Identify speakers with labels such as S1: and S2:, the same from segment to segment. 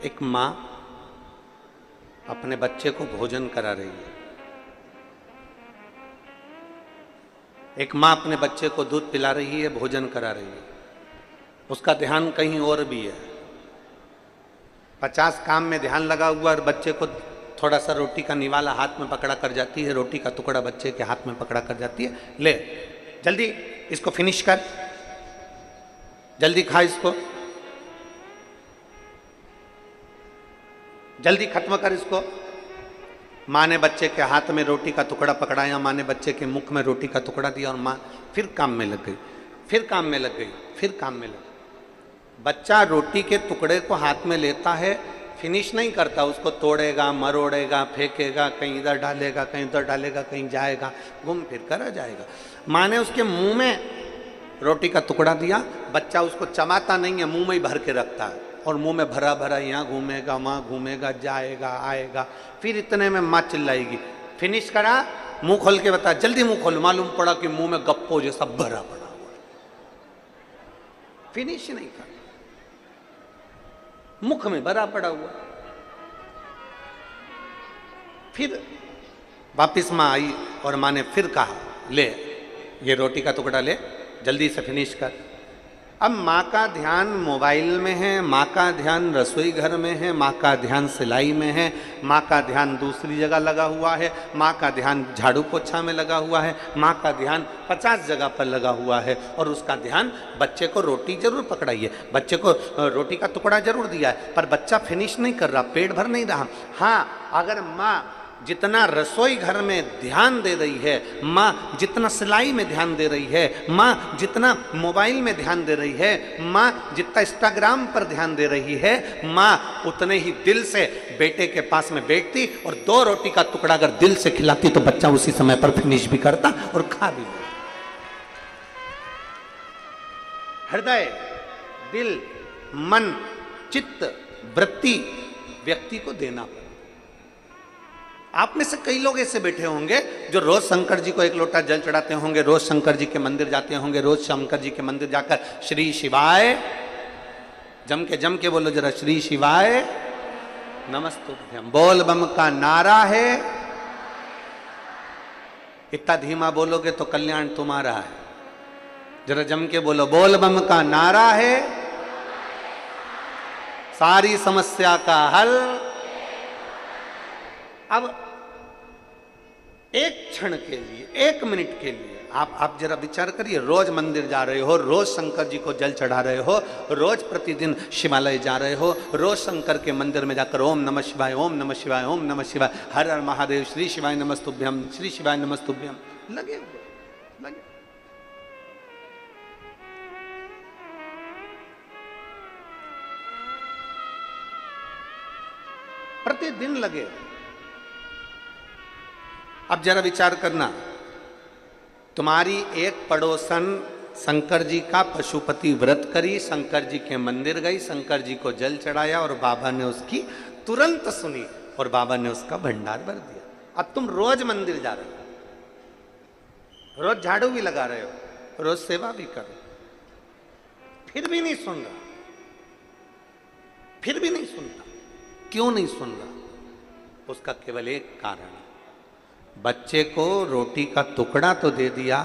S1: एक माँ अपने बच्चे को भोजन करा रही है। एक माँ अपने बच्चे को दूध पिला रही है, भोजन करा रही है। उसका ध्यान कहीं और भी है। 50 काम में ध्यान लगा हुआ और बच्चे को थोड़ा सा रोटी का निवाला हाथ में पकड़ा कर जाती है, रोटी का टुकड़ा बच्चे के हाथ में पकड़ा कर जाती है। ले जल्दी इसको फिनिश कर, जल्दी खा इसको, जल्दी खत्म कर इसको। माँ ने बच्चे के हाथ में रोटी का टुकड़ा पकड़ाया, माँ ने बच्चे के मुख में रोटी का टुकड़ा दिया और माँ फिर काम में लग गई, फिर काम में लग गई, फिर काम में लग गई। बच्चा रोटी के टुकड़े को हाथ में लेता है, फिनिश नहीं करता, उसको तोड़ेगा, मरोड़ेगा, फेंकेगा, कहीं इधर डालेगा, कहीं उधर डालेगा, कहीं जाएगा, घूम फिर कर आ जाएगा। माँ ने उसके मुंह में रोटी का टुकड़ा दिया, बच्चा उसको चबाता नहीं है, मुंह में ही भर के रखता है और मुंह में भरा भरा यहाँ घूमेगा, वहाँ घूमेगा, जाएगा, आएगा। फिर इतने में माँ चिल्लाएगी, फिनिश करा, मुंह खोल के बता, जल्दी मुंह खोल। मालूम पड़ा कि मुंह में गप्पो जैसा भरा पड़ा हुआ, फिनिश नहीं कर, मुख में भरा पड़ा हुआ। फिर वापिस माँ आई और माँ ने फिर कहा, ले ये रोटी का टुकड़ा ले, जल्दी से फिनिश कर। अब माँ का ध्यान मोबाइल में है, माँ का ध्यान रसोई घर में है, माँ का ध्यान सिलाई में है, माँ का ध्यान दूसरी जगह लगा हुआ है, माँ का ध्यान झाड़ू पोछा में लगा हुआ है, माँ का ध्यान 50 जगह पर लगा हुआ है और उसका ध्यान बच्चे को रोटी जरूर पकड़ाई है, बच्चे को रोटी का टुकड़ा जरूर दिया है, पर बच्चा फिनिश नहीं कर रहा, पेट भर नहीं रहा। हाँ, अगर माँ जितना रसोई घर में ध्यान दे रही है, माँ जितना सिलाई में ध्यान दे रही है, माँ जितना मोबाइल में ध्यान दे रही है, माँ जितना इंस्टाग्राम पर ध्यान दे रही है, माँ उतने ही दिल से बेटे के पास में बैठती और 2 रोटी का टुकड़ा अगर दिल से खिलाती तो बच्चा उसी समय पर फिनिश भी करता और खा भी लेता। हृदय, दिल, मन, चित्त, वृत्ति व्यक्ति को देना पड़ता। आप में से कई लोग ऐसे बैठे होंगे जो रोज शंकर जी को 1 लोटा जल चढ़ाते होंगे, रोज शंकर जी के मंदिर जाते होंगे, रोज शंकर जी के मंदिर जाकर श्री शिवाय, जम के बोलो जरा, श्री शिवाय नमस्तुभ्यम। बोल बम का नारा है, इतना धीमा बोलोगे तो कल्याण तुम्हारा है। जरा जम के बोलो, बोल बम का नारा है, सारी समस्या का हल। अब 1 क्षण के लिए, 1 मिनट के लिए आप जरा विचार करिए, रोज मंदिर जा रहे हो, रोज शंकर जी को जल चढ़ा रहे हो, रोज प्रतिदिन शिवालय जा रहे हो, रोज शंकर के मंदिर में जाकर ओम नमः शिवाय, ओम नमः शिवाय, ओम नमः शिवाय, हर हर महादेव, श्री शिवाय नमस्तुभ्यम, श्री शिवाय नमस्तुभ्यम लगे हुए, लगे। प्रतिदिन लगे। अब जरा विचार करना, तुम्हारी एक पड़ोसन शंकर जी का पशुपति व्रत करी, शंकर जी के मंदिर गई, शंकर जी को जल चढ़ाया और बाबा ने उसकी तुरंत सुनी और बाबा ने उसका भंडार भर दिया। अब तुम रोज मंदिर जा रहे हो, रोज झाड़ू भी लगा रहे हो, रोज सेवा भी कर रहे हो, फिर भी नहीं सुन रहा, फिर भी नहीं सुनता। क्यों नहीं सुन रहा? उसका केवल एक कारण है, बच्चे को रोटी का टुकड़ा तो दे दिया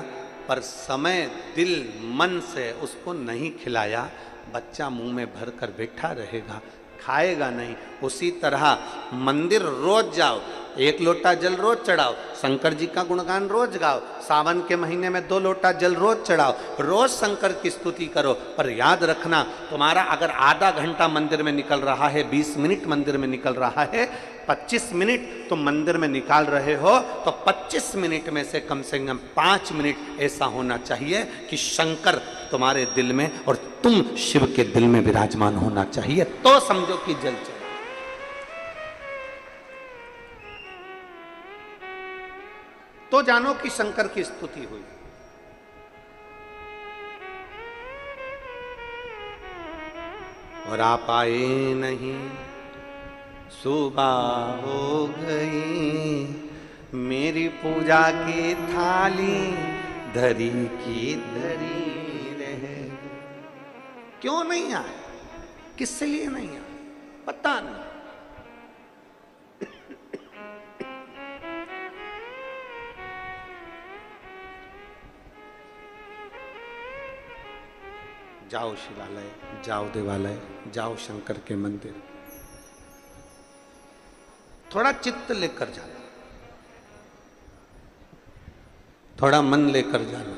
S1: पर समय, दिल, मन से उसको नहीं खिलाया। बच्चा मुंह में भर कर बैठा रहेगा, खाएगा नहीं। उसी तरह मंदिर रोज जाओ, 1 लोटा जल रोज चढ़ाओ, शंकर जी का गुणगान रोज गाओ, सावन के महीने में 2 लोटा जल रोज चढ़ाओ, रोज शंकर की स्तुति करो। पर याद रखना, तुम्हारा अगर आधा घंटा मंदिर में निकल रहा है, 20 मिनट मंदिर में निकल रहा है, 25 मिनट तुम मंदिर में निकाल रहे हो, तो 25 मिनट में से कम 5 मिनट ऐसा होना चाहिए कि शंकर तुम्हारे दिल में और तुम शिव के दिल में विराजमान होना चाहिए, तो समझो कि जल चढ़ा। तो जानो कि शंकर की स्तुति हुई। और आप आए नहीं, सुबह हो गई, मेरी पूजा की थाली धरी की धरी रहे। क्यों नहीं आए? किससे लिए नहीं आए? पता नहीं। जाओ शिवालय, जाओ देवालय, जाओ शंकर के मंदिर, थोड़ा चित्त लेकर जाना, थोड़ा मन लेकर जाना।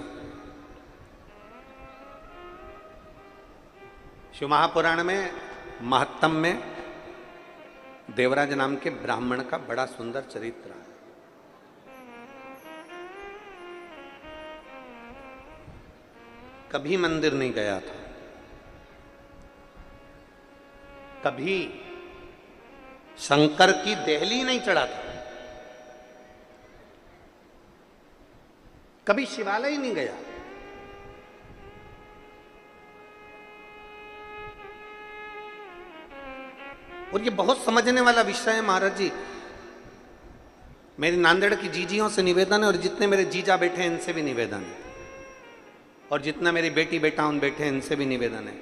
S1: शिव महापुराण में महत्तम में देवराज नाम के ब्राह्मण का बड़ा सुंदर चरित्र है। कभी मंदिर नहीं गया था, कभी शंकर की देहली नहीं चढ़ा था, कभी शिवालय नहीं गया। और ये बहुत समझने वाला विषय है महाराज जी। मेरी नांदेड़ की जीजियों से निवेदन है, और जितने मेरे जीजा बैठे हैं इनसे भी निवेदन है, और जितना मेरी बेटी बेटा उन बैठे हैं इनसे भी निवेदन है।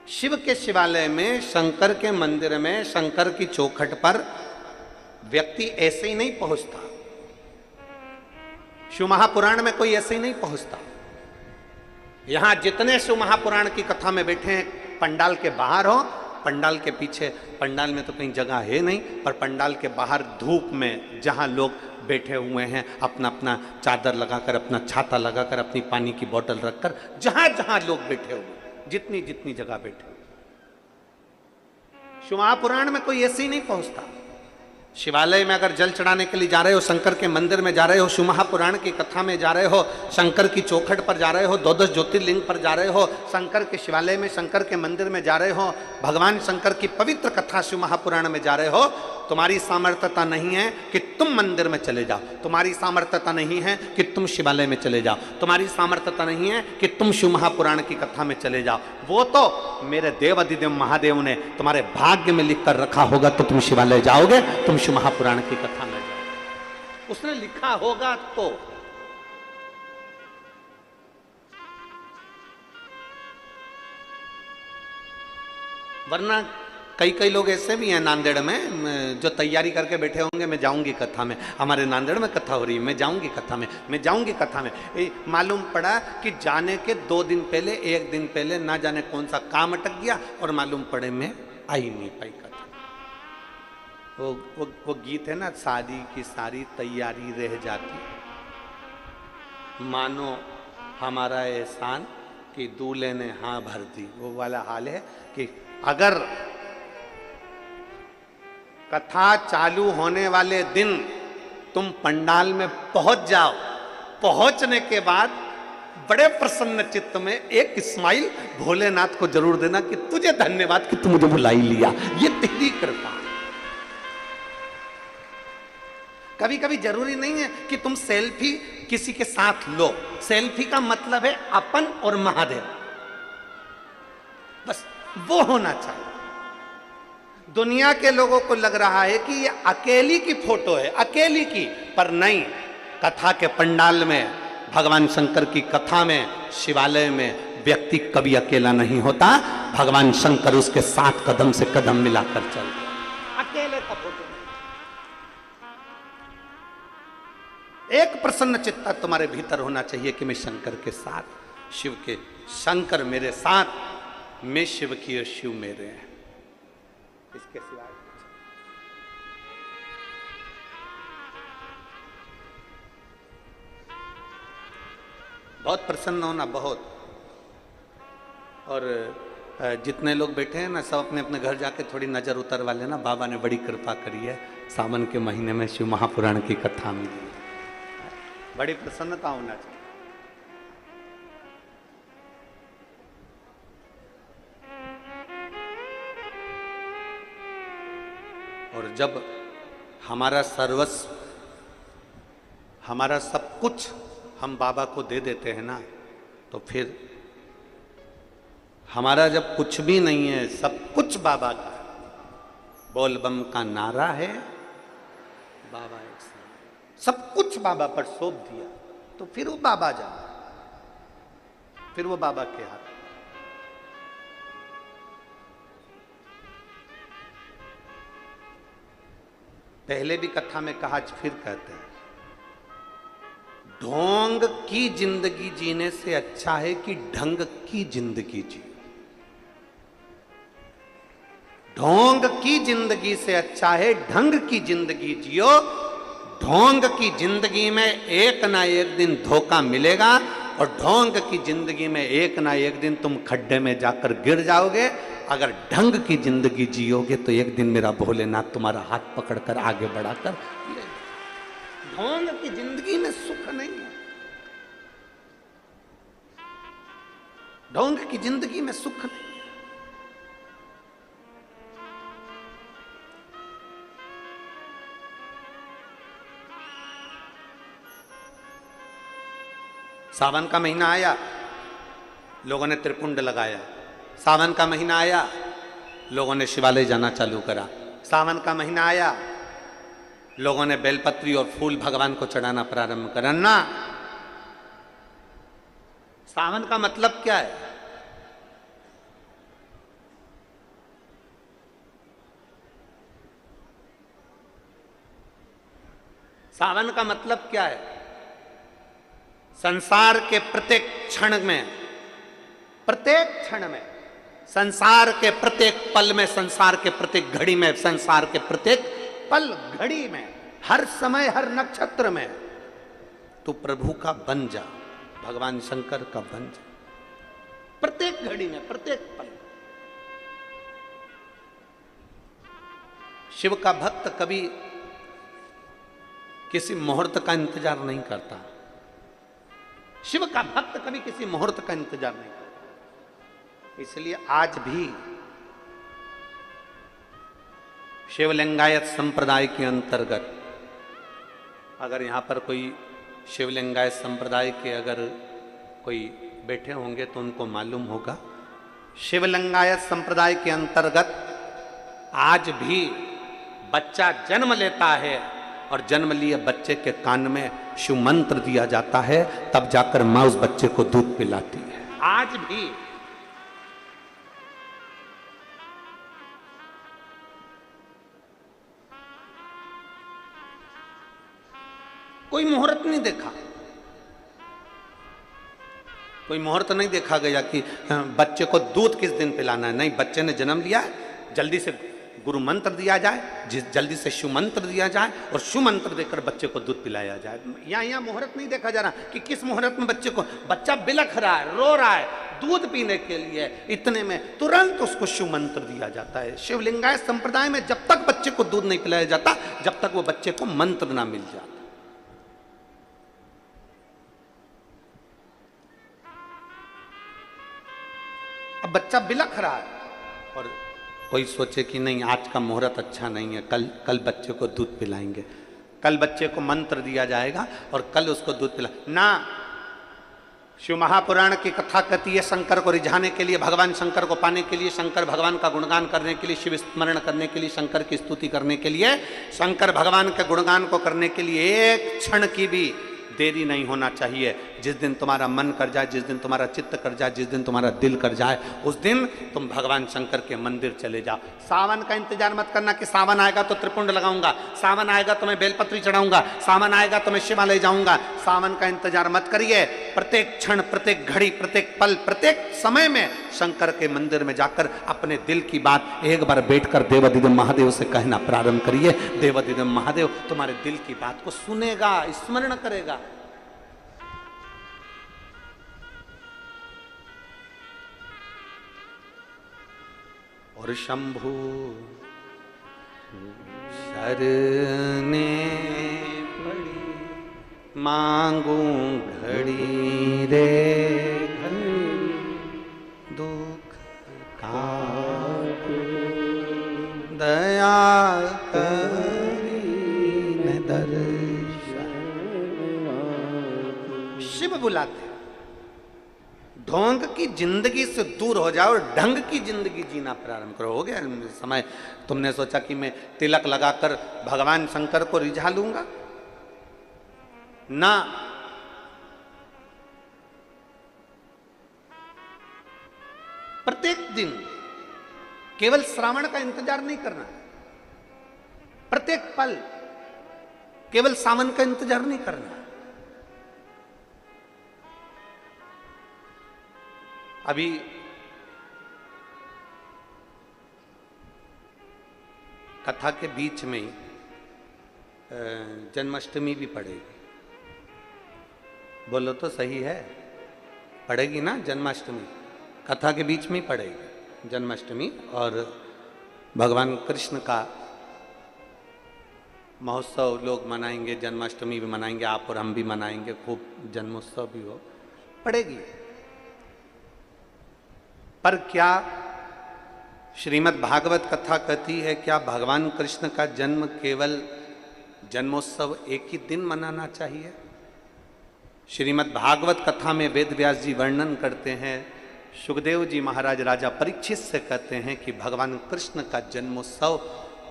S1: शिव के शिवालय में, शंकर के मंदिर में, शंकर की चौखट पर व्यक्ति ऐसे ही नहीं पहुंचता। शिव महापुराण में कोई ऐसे ही नहीं पहुंचता। यहां जितने शिव महापुराण की कथा में बैठे हैं, पंडाल के बाहर हो, पंडाल के पीछे, पंडाल में तो कहीं जगह है नहीं, पर पंडाल के बाहर धूप में जहां लोग बैठे हुए हैं, अपना अपना चादर लगाकर, अपना छाता लगाकर, अपनी पानी की बोतल रखकर, जहां जहां लोग बैठे हुए, जितनी जितनी जगह बैठे, शिव महापुराण में कोई ऐसे ही नहीं पहुंचता। शिवालय में अगर जल चढ़ाने के लिए जा रहे हो, शंकर के मंदिर में जा रहे हो, शिव महापुराण की कथा में जा रहे हो, शंकर की चौखट पर जा रहे हो, 12 ज्योतिर्लिंग पर जा रहे हो, शंकर के शिवालय में, शंकर के मंदिर में जा रहे हो, भगवान शंकर की पवित्र कथा शिव महापुराण में जा रहे हो, तुम्हारी सामर्थ्यता नहीं है कि तुम मंदिर में चले जाओ, तुम्हारी सामर्थ्यता नहीं है कि तुम शिवालय में चले जाओ, तुम्हारी सामर्थ्यता नहीं है कि तुम शिव महापुराण की कथा में चले जाओ। वो तो मेरे देव अधिदेव महादेव ने तुम्हारे भाग्य में लिख कर रखा होगा, तो तुम शिवालय जाओगे, तुम शिव महापुराण की कथा में जाओगे, उसने लिखा होगा तो। वरना कई कई लोग ऐसे भी हैं नांदेड़ में जो तैयारी करके बैठे होंगे, मैं जाऊंगी कथा में, हमारे नांदेड़ में कथा हो रही है, मैं जाऊंगी कथा में, मैं जाऊंगी कथा में। मालूम पड़ा कि जाने के 2 दिन पहले, 1 दिन पहले ना जाने कौन सा काम अटक गया, और मालूम पड़े मैं आ ही नहीं पाई कथा। वो गीत है ना, शादी की सारी तैयारी रह जाती, मानो हमारा एहसान कि दूल्हे ने हाँ भर दी। वो वाला हाल है कि अगर कथा चालू होने वाले दिन तुम पंडाल में पहुंच जाओ, पहुंचने के बाद बड़े प्रसन्न चित्त में एक स्माइल भोलेनाथ को जरूर देना कि तुझे धन्यवाद कि तू मुझे बुला ही लिया, ये तेरी कृपा। कभी कभी जरूरी नहीं है कि तुम सेल्फी किसी के साथ लो, सेल्फी का मतलब है अपन और महादेव, बस वो होना चाहिए। दुनिया के लोगों को लग रहा है कि ये अकेली की फोटो है, अकेली की, पर नहीं। कथा के पंडाल में, भगवान शंकर की कथा में, शिवालय में व्यक्ति कभी अकेला नहीं होता, भगवान शंकर उसके साथ कदम से कदम मिलाकर चलते, अकेले का फोटो नहीं। एक प्रसन्न चित्ता तुम्हारे भीतर होना चाहिए कि मैं शंकर के साथ, शिव के, शंकर मेरे साथ, मैं शिव की और शिव मेरे हैं, इसके सिवाय बहुत प्रसन्न होना, बहुत। और जितने लोग बैठे हैं ना, सब अपने अपने घर जाके थोड़ी नजर उतरवा लेना, बाबा ने बड़ी कृपा करी है, सावन के महीने में शिव महापुराण की कथा में बड़ी प्रसन्नता होना चाहिए। और जब हमारा सर्वस्व, हमारा सब कुछ हम बाबा को दे देते हैं ना, तो फिर हमारा जब कुछ भी नहीं है, सब कुछ बाबा का है, बोल बम का नारा है, बाबा एक साथ, सब कुछ बाबा पर सौंप दिया, तो फिर वो बाबा जाना, फिर वो बाबा के हाथ। पहले भी कथा में कहा, आज फिर कहते हैं, ढोंग की जिंदगी जीने से अच्छा है कि ढंग की जिंदगी जी। ढोंग की जिंदगी से अच्छा है ढंग की जिंदगी जियो। ढोंग की जिंदगी में एक ना एक दिन धोखा मिलेगा, और ढोंग की जिंदगी में एक ना एक दिन तुम खड्डे में जाकर गिर जाओगे। अगर ढंग की जिंदगी जियोगे तो एक दिन मेरा भोलेनाथ तुम्हारा हाथ पकड़कर आगे बढ़ाकर ले। ढोंग की जिंदगी में सुख नहीं है। ढोंग की जिंदगी में सुख नहीं। सावन का महीना आया, लोगों ने त्रिपुंड लगाया। सावन का महीना आया, लोगों ने शिवालय जाना चालू करा। सावन का महीना आया, लोगों ने बेलपत्री और फूल भगवान को चढ़ाना प्रारंभ करा ना। सावन का मतलब क्या है? सावन का मतलब क्या है? संसार के प्रत्येक क्षण में, प्रत्येक क्षण में, संसार के प्रत्येक पल में, संसार के प्रत्येक घड़ी में, संसार के प्रत्येक पल घड़ी में, हर समय, हर नक्षत्र में तू प्रभु का बन जा, भगवान शंकर का बन जा। प्रत्येक घड़ी में, प्रत्येक पल। शिव का भक्त कभी किसी मुहूर्त का इंतजार नहीं करता। शिव का भक्त कभी किसी मुहूर्त का इंतजार नहीं करता। इसलिए आज भी शिवलिंगायत संप्रदाय के अंतर्गत, अगर यहां पर कोई शिवलिंगायत संप्रदाय के अगर कोई बैठे होंगे तो उनको मालूम होगा, शिवलिंगायत संप्रदाय के अंतर्गत आज भी बच्चा जन्म लेता है और जन्म लिए बच्चे के कान में शिव मंत्र दिया जाता है, तब जाकर मां उस बच्चे को दूध पिलाती है। आज भी कोई मुहूर्त नहीं देखा, कोई मुहूर्त नहीं देखा गया कि बच्चे को दूध किस दिन पिलाना है। नहीं, बच्चे ने जन्म लिया है, जल्दी से गुरु मंत्र दिया जाए, जल्दी से शिव मंत्र दिया जाए और शिव मंत्र देकर बच्चे को दूध पिलाया जाए। यहाँ मुहूर्त नहीं देखा जा रहा कि किस मुहूर्त में बच्चे को, बच्चा बिलख रहा है, रो रहा है दूध पीने के लिए, इतने में तुरंत उसको शिव मंत्र दिया जाता है। शिवलिंगायत संप्रदाय में जब तक बच्चे को दूध नहीं पिलाया जाता, जब तक वो बच्चे को मंत्र ना मिल जाता। अब बच्चा बिलख रहा है और कोई सोचे कि नहीं, आज का मुहूर्त अच्छा नहीं है, कल बच्चे को दूध पिलाएंगे, कल बच्चे को मंत्र दिया जाएगा और कल उसको दूध पिला ना। शिव महापुराण की कथा कहती है, शंकर को रिझाने के लिए, भगवान शंकर को पाने के लिए, शंकर भगवान का गुणगान करने के लिए, शिव स्मरण करने के लिए, शंकर की स्तुति करने के लिए, शंकर भगवान के गुणगान को करने के लिए एक क्षण की भी देरी नहीं होना चाहिए। जिस दिन तुम्हारा मन कर जाए, जिस दिन तुम्हारा चित्त कर जाए, जिस दिन तुम्हारा दिल कर जाए, उस दिन तुम भगवान शंकर के मंदिर चले जाओ। सावन का इंतजार मत करना कि सावन आएगा तो त्रिपुंड लगाऊंगा, सावन आएगा तो मैं बेलपत्री चढ़ाऊंगा, सावन आएगा तो मैं शिवालय जाऊंगा। सावन का इंतजार मत करिए। प्रत्येक क्षण, प्रत्येक घड़ी, प्रत्येक पल, प्रत्येक समय में शंकर के मंदिर में जाकर अपने दिल की बात एक बार बैठकर देवाधिदेव महादेव से कहना प्रारंभ करिए। देवाधिदेव महादेव तुम्हारे दिल की बात को सुनेगा, स्मरण करेगा। और शंभु शरने पड़ी मांगू घड़ी रे घड़ी, दुख काटू दया करी न दर्शन। शिव बुलाते, ढोंग की जिंदगी से दूर हो जाओ और ढंग की जिंदगी जीना प्रारंभ करो। हो गया समय। तुमने सोचा कि मैं तिलक लगाकर भगवान शंकर को रिझा लूंगा ना। प्रत्येक दिन केवल श्रावण का इंतजार नहीं करना, प्रत्येक पल केवल सावन का इंतजार नहीं करना। अभी कथा के बीच में ही जन्माष्टमी भी पड़ेगी। बोलो तो सही है, पड़ेगी ना जन्माष्टमी, कथा के बीच में ही पड़ेगी जन्माष्टमी। और भगवान कृष्ण का महोत्सव लोग मनाएंगे, जन्माष्टमी भी मनाएंगे, आप और हम भी मनाएंगे, खूब जन्मोत्सव भी हो, पड़ेगी। पर क्या श्रीमद् भागवत कथा कहती है क्या भगवान कृष्ण का जन्म केवल जन्मोत्सव एक ही दिन मनाना चाहिए? श्रीमद् भागवत कथा में वेद व्यास जी वर्णन करते हैं, सुखदेव जी महाराज राजा परीक्षित से कहते हैं कि भगवान कृष्ण का जन्मोत्सव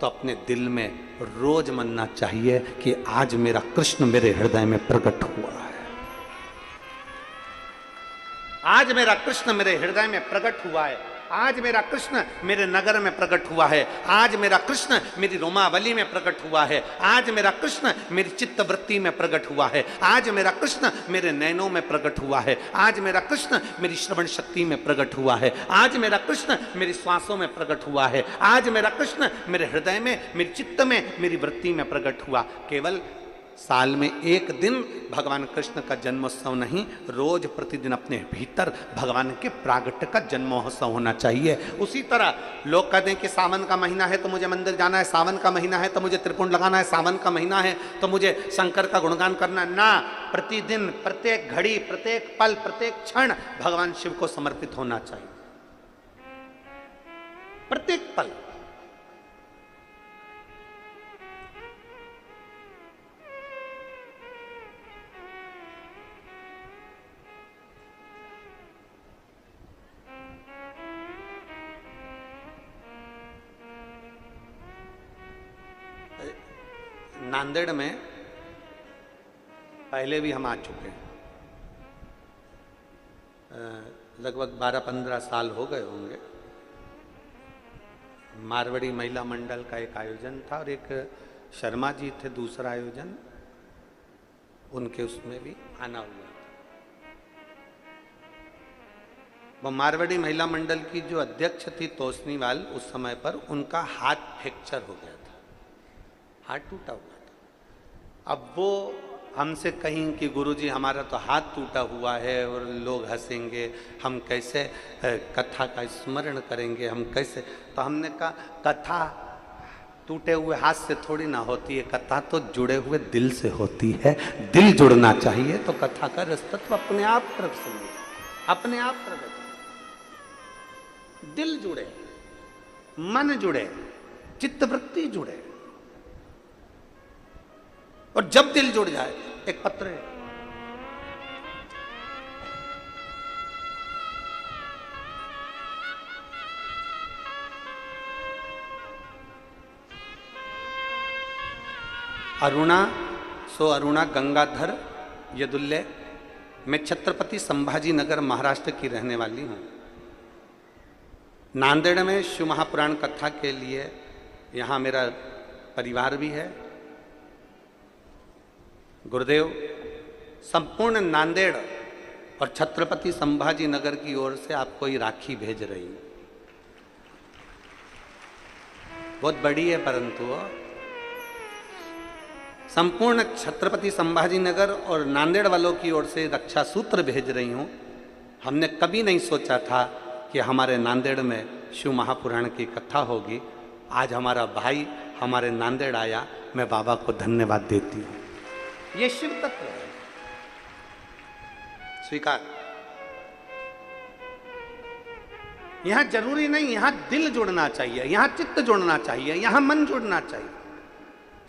S1: तो अपने दिल में रोज मनना चाहिए कि आज मेरा कृष्ण मेरे हृदय में प्रकट हुआ है, आज मेरा कृष्ण मेरे हृदय में प्रकट हुआ है, आज मेरा कृष्ण मेरे नगर में प्रकट हुआ है, आज मेरा कृष्ण मेरी रोमावली में प्रकट हुआ है, आज मेरा कृष्ण मेरी चित्तवृत्ति में प्रकट हुआ है, आज मेरा कृष्ण मेरे नैनों में प्रकट हुआ है, आज मेरा कृष्ण मेरी श्रवण शक्ति में प्रकट हुआ है, आज मेरा कृष्ण मेरी श्वासों में प्रकट हुआ है, आज मेरा कृष्ण मेरे हृदय में, मेरी चित्त में, मेरी वृत्ति में प्रकट हुआ। केवल साल में एक दिन भगवान कृष्ण का जन्मोत्सव नहीं, रोज प्रतिदिन अपने भीतर भगवान के प्रागट्य का जन्मोत्सव होना चाहिए। उसी तरह लोग कहते हैं कि सावन का महीना है तो मुझे मंदिर जाना है, सावन का महीना है तो मुझे त्रिपुंड लगाना है, सावन का महीना है तो मुझे शंकर का गुणगान करना है। ना, प्रतिदिन, प्रत्येक घड़ी, प्रत्येक पल, प्रत्येक क्षण भगवान शिव को समर्पित होना चाहिए, प्रत्येक पल। नांदेड़ में पहले भी हम आ चुके हैं, लगभग 12-15 साल हो गए होंगे। मारवाड़ी महिला मंडल का एक आयोजन था और एक शर्मा जी थे दूसरा आयोजन, उनके उसमें भी आना हुआ था। वो मारवाड़ी महिला मंडल की जो अध्यक्ष थी तोसनीवाल, उस समय पर उनका हाथ फ्रैक्चर हो गया था, हाथ टूटा हुआ था। अब वो हमसे कहीं कि गुरुजी हमारा तो हाथ टूटा हुआ है और लोग हंसेंगे, हम कैसे कथा का स्मरण करेंगे, हम कैसे। तो हमने कहा कथा टूटे हुए हाथ से थोड़ी ना होती है, कथा तो जुड़े हुए दिल से होती है, दिल जुड़ना चाहिए तो कथा का रसतत्व अपने आप प्रकट होगा, अपने आप प्रकट। दिल जुड़े, मन जुड़े, चित्तवृत्ति जुड़े, और जब दिल जुड़ जाए, एक पत्र है, अरुणा सो अरुणा गंगाधर यदुल्ले, मैं छत्रपति संभाजी नगर महाराष्ट्र की रहने वाली हूँ। नांदेड़ में शिव महापुराण कथा के लिए यहाँ मेरा परिवार भी है। गुरुदेव संपूर्ण नांदेड़ और छत्रपति संभाजी नगर की ओर से आपको ये राखी भेज रही हूँ, बहुत बड़ी है, परंतु संपूर्ण छत्रपति संभाजी नगर और नांदेड़ वालों की ओर से रक्षा सूत्र भेज रही हूँ। हमने कभी नहीं सोचा था कि हमारे नांदेड़ में शिव महापुराण की कथा होगी। आज हमारा भाई हमारे नांदेड़ आया, मैं बाबा को धन्यवाद देती हूँ। ये शिव तत्व है, स्वीकार। यहां जरूरी नहीं, यहां दिल जुड़ना चाहिए, यहां चित्त जुड़ना चाहिए, यहां मन जुड़ना चाहिए।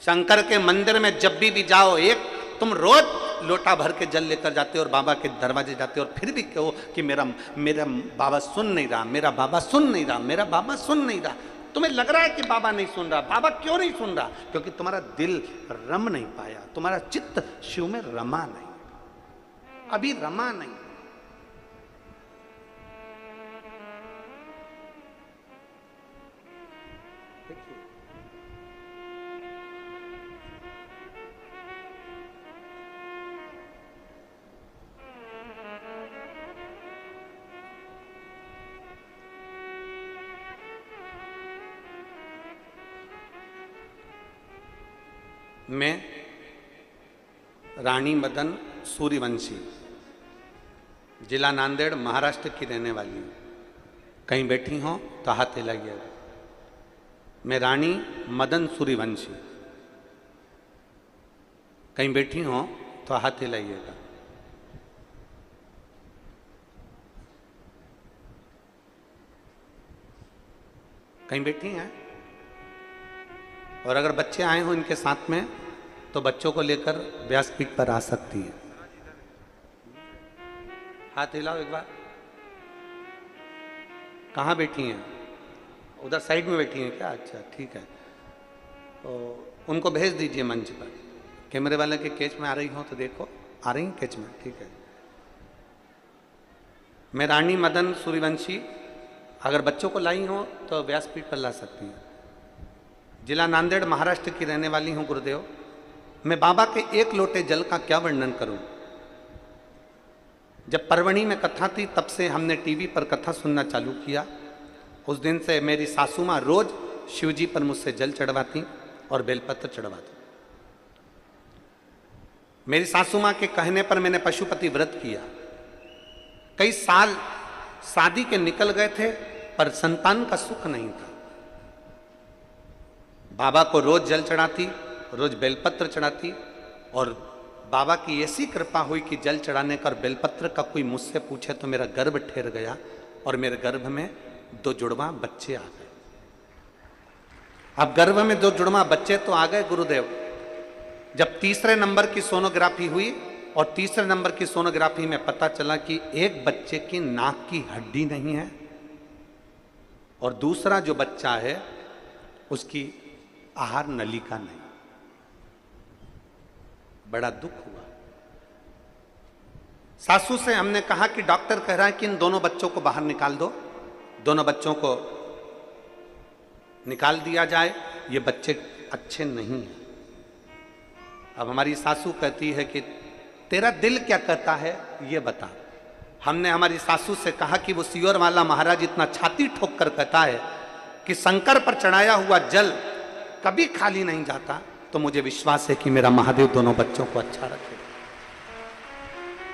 S1: शंकर के मंदिर में जब भी जाओ, एक तुम रोज लोटा भर के जल लेकर जाते हो और बाबा के दरवाजे जाते हो और फिर भी कहो कि मेरा बाबा सुन नहीं रहा, मेरा बाबा सुन नहीं रहा, मेरा बाबा सुन नहीं रहा। तुम्हें लग रहा है कि बाबा नहीं सुन रहा। बाबा क्यों नहीं सुन रहा? क्योंकि तुम्हारा दिल रम नहीं पाया, तुम्हारा चित्त शिव में रमा नहीं, अभी रमा नहीं। मैं रानी मदन सूर्यवंशी, जिला नांदेड़, महाराष्ट्र की रहने वाली हूँ। कहीं बैठी हो तो हाथ हिलाइएगा। मैं रानी मदन सूर्यवंशी, कहीं बैठी हो तो हाथ हिलाइएगा। कहीं बैठी हैं? और अगर बच्चे आए हो इनके साथ में तो बच्चों को लेकर व्यासपीठ पर आ सकती है। हाथ हिलाओ एक बार। कहाँ बैठी हैं? उधर साइड में बैठी हैं क्या? अच्छा ठीक है, तो उनको भेज दीजिए मंच पर। कैमरे वाले के कैच में आ रही हो तो देखो, आ रही हैं कैच में, ठीक है। मैं रानी मदन सूर्यवंशी, अगर बच्चों को लाई हो तो व्यासपीठ पर ला सकती हैं। जिला नांदेड़, महाराष्ट्र की रहने वाली हूँ गुरुदेव। मैं बाबा के एक लोटे जल का क्या वर्णन करूं। जब परवणी में कथा थी तब से हमने टीवी पर कथा सुनना चालू किया। उस दिन से मेरी सासू माँ रोज शिवजी पर मुझसे जल चढ़वाती और बेलपत्र चढ़वाती। मेरी सासू माँ के कहने पर मैंने पशुपति व्रत किया। कई साल शादी के निकल गए थे पर संतान का सुख नहीं था। बाबा को रोज जल चढ़ाती, रोज बेलपत्र चढ़ाती, और बाबा की ऐसी कृपा हुई कि जल चढ़ाने का और बेलपत्र का कोई मुझसे पूछे तो मेरा गर्भ ठहर गया और मेरे गर्भ में 2 जुड़वा बच्चे आ गए। अब गर्भ में 2 जुड़वा बच्चे तो आ गए गुरुदेव। जब तीसरे नंबर की सोनोग्राफी हुई और तीसरे नंबर की सोनोग्राफी में पता चला कि एक बच्चे की नाक की हड्डी नहीं है और दूसरा जो बच्चा है उसकी आहार नलिका नहीं। बड़ा दुख हुआ। सासू से हमने कहा कि डॉक्टर कह रहा है कि इन दोनों बच्चों को बाहर निकाल दो। दोनों बच्चों को निकाल दिया जाए, ये बच्चे अच्छे नहीं हैं। अब हमारी सासू कहती है कि तेरा दिल क्या कहता है ये बता। हमने हमारी सासू से कहा कि वो सियोर वाला महाराज इतना छाती ठोक कर कहता है कि शंकर पर चढ़ाया हुआ जल कभी खाली नहीं जाता, तो मुझे विश्वास है कि मेरा महादेव दोनों बच्चों को अच्छा रखेगा।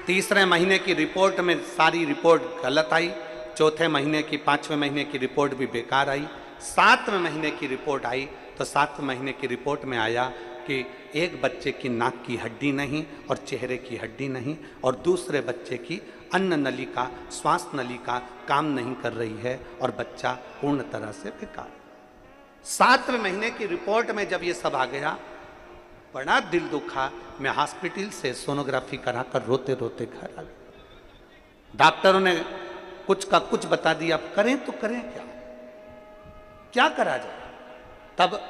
S1: तीसरे महीने की रिपोर्ट में सारी रिपोर्ट गलत आई, चौथे महीने की, 5वें महीने की रिपोर्ट भी बेकार आई। 7वें महीने की रिपोर्ट आई तो 7वें महीने की रिपोर्ट में आया कि एक बच्चे की नाक की हड्डी नहीं और चेहरे की हड्डी नहीं, और दूसरे बच्चे की अन्न नलिका, श्वास नलिका काम नहीं कर रही है और बच्चा पूर्ण तरह से बेकार। 7वें महीने की रिपोर्ट में जब ये सब आ गया, बड़ा दिल दुखा। मैं हॉस्पिटल से सोनोग्राफी कराकर रोते रोते घर आ गया। डॉक्टरों ने कुछ का कुछ बता दिया। अब करें तो करें क्या, क्या करा जाए। तब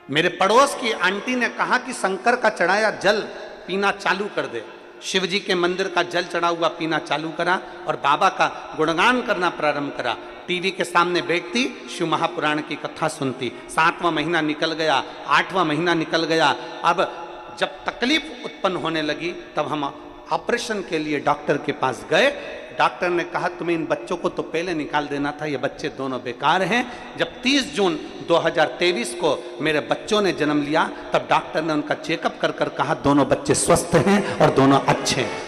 S1: मेरे पड़ोस की आंटी ने कहा कि शंकर का चढ़ाया जल पीना चालू कर दे। शिव जी के मंदिर का जल चढ़ा हुआ पीना चालू करा और बाबा का गुणगान करना प्रारंभ करा। टीवी के सामने बैठती, शिव महापुराण की कथा सुनती। 7वां महीना निकल गया, 8वां महीना निकल गया। अब जब तकलीफ उत्पन्न होने लगी तब हम ऑपरेशन के लिए डॉक्टर के पास गए। डॉक्टर ने कहा तुम्हें इन बच्चों को तो पहले निकाल देना था, ये बच्चे दोनों बेकार हैं। जब 30 जून 2023 को मेरे बच्चों ने जन्म लिया तब डॉक्टर ने उनका चेकअप कर कर कहा दोनों बच्चे स्वस्थ हैं और दोनों अच्छे हैं।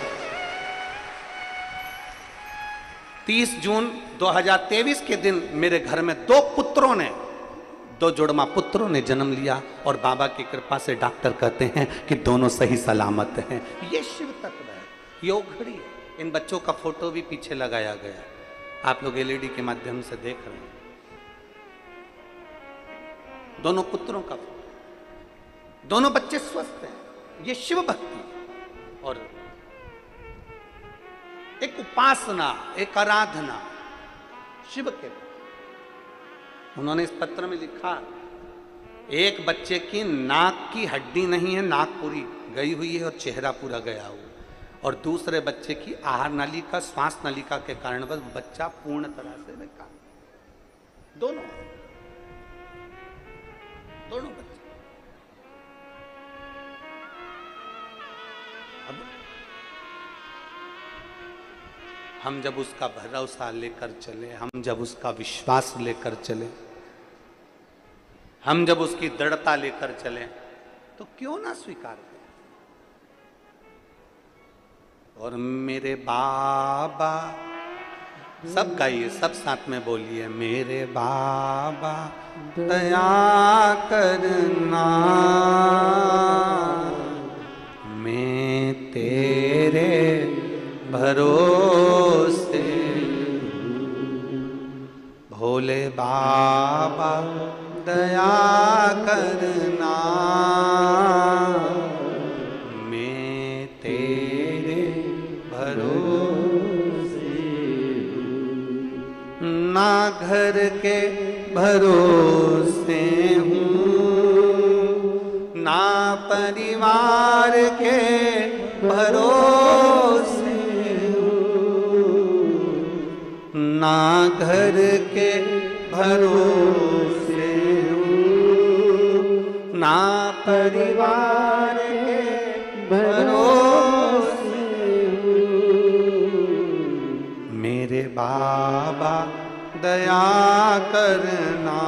S1: 30 जून 2023 के दिन मेरे घर में 2 पुत्रों ने, 2 जुड़वा पुत्रों ने जन्म लिया और बाबा की कृपा से डॉक्टर कहते हैं कि दोनों सही सलामत हैं। ये शिव तत्व है, योग घड़ी है। इन बच्चों का फोटो भी पीछे लगाया गया, आप लोग एलईडी के माध्यम से देख रहे हैं। दोनों पुत्रों का फोटो, दोनों बच्चे स्वस्थ हैं। ये शिव भक्ति है और एक उपासना, एक आराधना शिव के। उन्होंने इस पत्र में लिखा एक बच्चे की नाक की हड्डी नहीं है, नाक पूरी गई हुई है और चेहरा पूरा गया हुआ, और दूसरे बच्चे की आहार नलिका, श्वास नलिका के कारण बस बच्चा पूर्ण तरह से बेकार। दोनों बच्चे। अब हम जब उसका भरोसा लेकर चले, हम जब उसका विश्वास लेकर चले, हम जब उसकी दृढ़ता लेकर चले, तो क्यों ना स्वीकार करें। और मेरे बाबा, सब गाइए, सब साथ में बोलिए, मेरे बाबा दया करना, मैं तेरे भरोसे, भोले बाबा दया करना, मैं तेरे भरोसे, ना घर के भरोसे हूँ, ना परिवार के भरोसे हूँ, ना घर के भरोसे हूँ, ना परिवार के भरोसे हूँ, मेरे बाबा दया करना,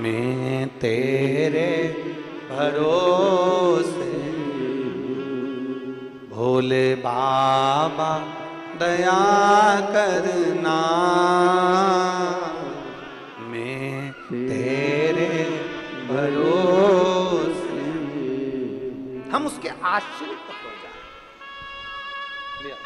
S1: मैं तेरे भरोसे, भोले बाबा दया करना, मैं तेरे भरोसे। हम उसके आश्रित हो जाए। लिया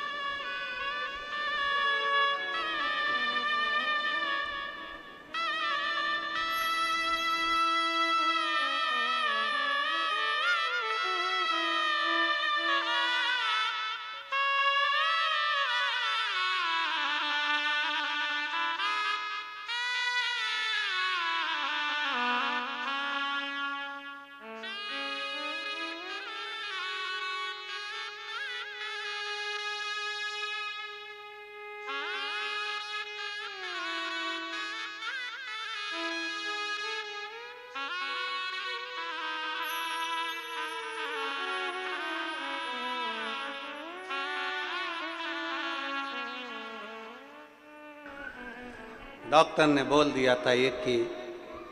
S1: डॉक्टर ने बोल दिया था, एक की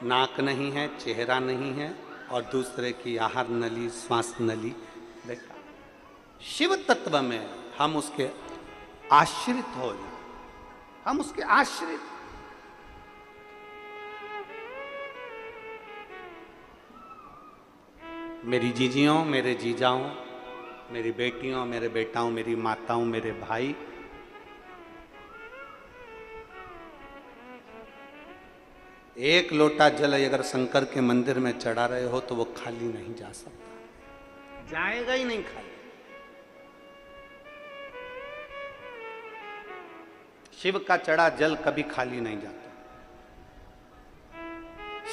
S1: नाक नहीं है, चेहरा नहीं है, और दूसरे की आहार नली, श्वास नली। देखा, शिव तत्व में हम उसके आश्रित हो जाए, हम उसके आश्रित। मेरी जीजियों, मेरे जीजाओं, मेरी बेटियों, मेरे बेटाओं, मेरी माताओं, मेरे भाई, एक लोटा जल अगर शंकर के मंदिर में चढ़ा रहे हो तो वो खाली नहीं जा सकता, जाएगा ही नहीं खाली। शिव का चढ़ा जल कभी खाली नहीं जाता,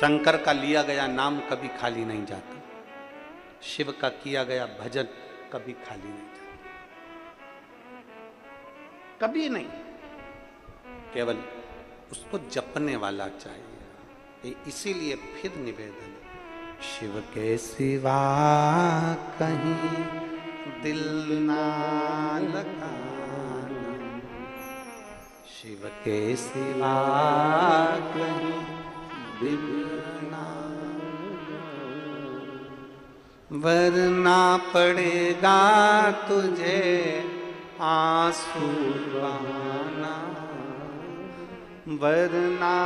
S1: शंकर का लिया गया नाम कभी खाली नहीं जाता, शिव का किया गया भजन कभी खाली नहीं जाता, कभी नहीं। केवल उसको जपने वाला चाहिए। इसीलिए फिर निवेदन, शिव के सिवा कहीं दिल ना लगाना, शिव के सिवा कहीं दिल ना, वरना पड़ेगा तुझे आंसू बहाना, वरना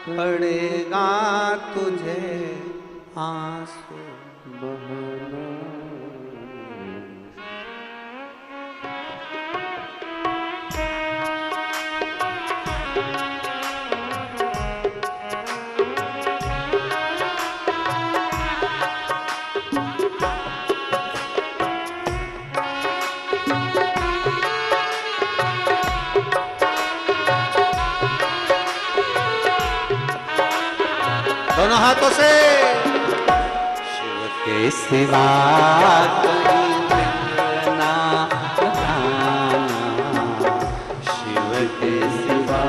S1: पड़ेगा तुझे आंसू बहाना। दोनों हाथों से, शिव के सिवा कहीं दिल ना लगाना, शिव के सिवा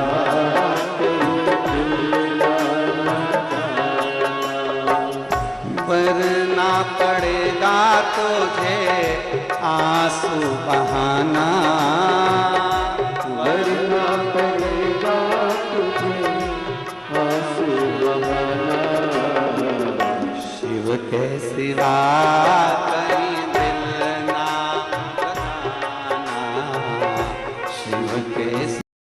S1: कहीं दिल ना लगाना, वरना पड़ेगा तुझे आंसू बहाना, वरना पड़ेगा तुझे आंसू बहाना, शिव के सिवा कहीं